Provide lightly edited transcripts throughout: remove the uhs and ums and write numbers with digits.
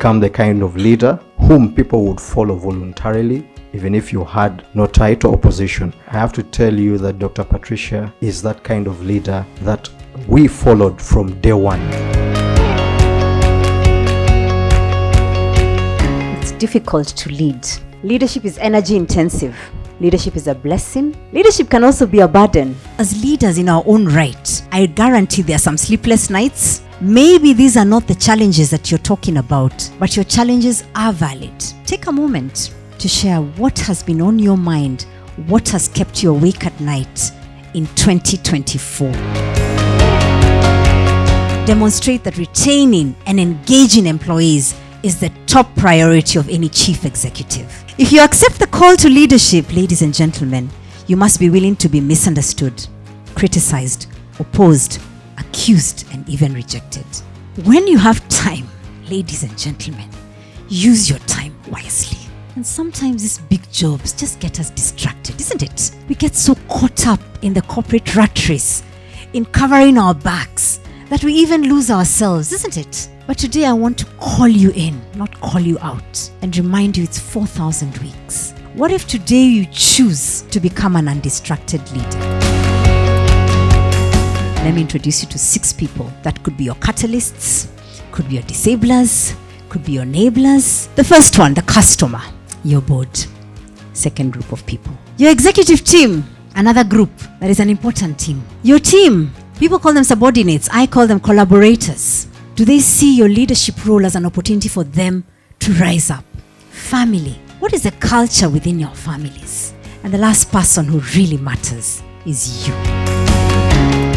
become the kind of leader whom people would follow voluntarily, even if you had no title or position. I have to tell you that Dr. Patricia is that kind of leader that we followed from day one. It's difficult to lead. Leadership is energy intensive. Leadership is a blessing. Leadership can also be a burden. As leaders in our own right, I guarantee there are some sleepless nights. Maybe these are not the challenges that you're talking about, but your challenges are valid. Take a moment to share what has been on your mind, what has kept you awake at night in 2024. Demonstrate that retaining and engaging employees is the top priority of any chief executive. If you accept the call to leadership, ladies and gentlemen, you must be willing to be misunderstood, criticized, opposed, accused, and even rejected. When you have time, ladies and gentlemen, use your time wisely. And sometimes these big jobs just get us distracted, isn't it? We get so caught up in the corporate rat race, in covering our backs, that we even lose ourselves, isn't it? But today I want to call you in, not call you out, and remind you it's 4,000 weeks. What if today you choose to become an undistracted leader? Let me introduce you to 6 people that could be your catalysts, could be your disablers, could be your enablers. The first one, the customer, your board. Second group of people, your executive team, another group that is an important team. Your team, people call them subordinates, I call them collaborators. Do they see your leadership role as an opportunity for them to rise up? Family, what is the culture within your families? And the last person who really matters is you.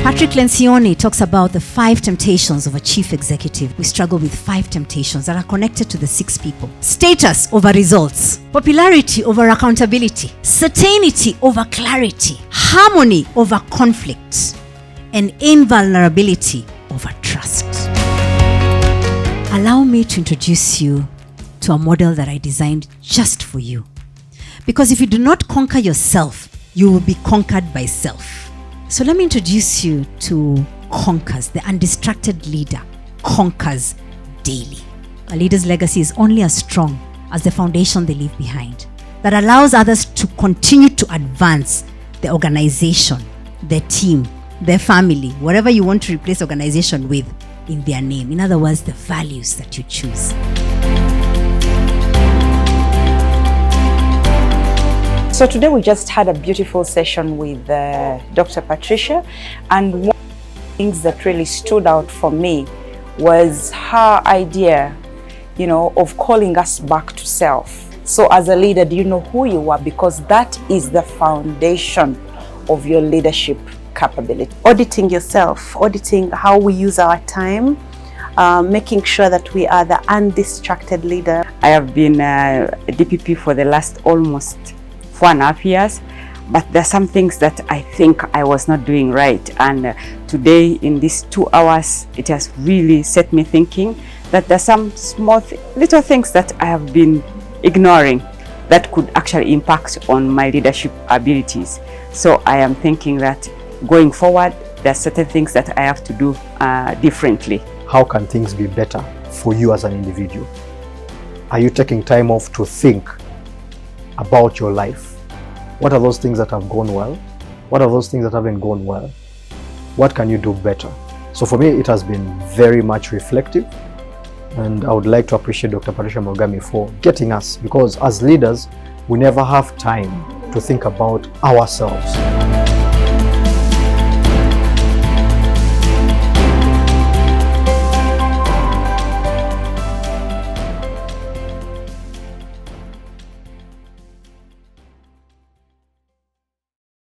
Patrick Lencioni talks about the 5 temptations of a chief executive. We struggle with 5 temptations that are connected to the 6 people. Status over results, popularity over accountability, certainty over clarity, harmony over conflict, and invulnerability over trust. Allow me to introduce you to a model that I designed just for you. Because if you do not conquer yourself, you will be conquered by self. So let me introduce you to Conquers. The undistracted leader conquers daily. A leader's legacy is only as strong as the foundation they leave behind, that allows others to continue to advance the organization, their team, their family, whatever you want to replace organization with in their name. In other words, the values that you choose. So today we just had a beautiful session with Dr. Patricia, and one of the things that really stood out for me was her idea, of calling us back to self. So as a leader, do you know who you are? Because that is the foundation of your leadership capability. Auditing yourself, auditing how we use our time, making sure that we are the undistracted leader. I have been a DPP for the last almost 4.5 years, but there are some things that I think I was not doing right, and today in these 2 hours it has really set me thinking that there's some small little things that I have been ignoring that could actually impact on my leadership abilities. So I am thinking that going forward there are certain things that I have to do differently. How can things be better for you as an individual? Are you taking time off to think about your life? What are those things that have gone well? What are those things that haven't gone well? What can you do better? So for me, it has been very much reflective, and I would like to appreciate Dr. Patricia Morgami for getting us, because as leaders, we never have time to think about ourselves.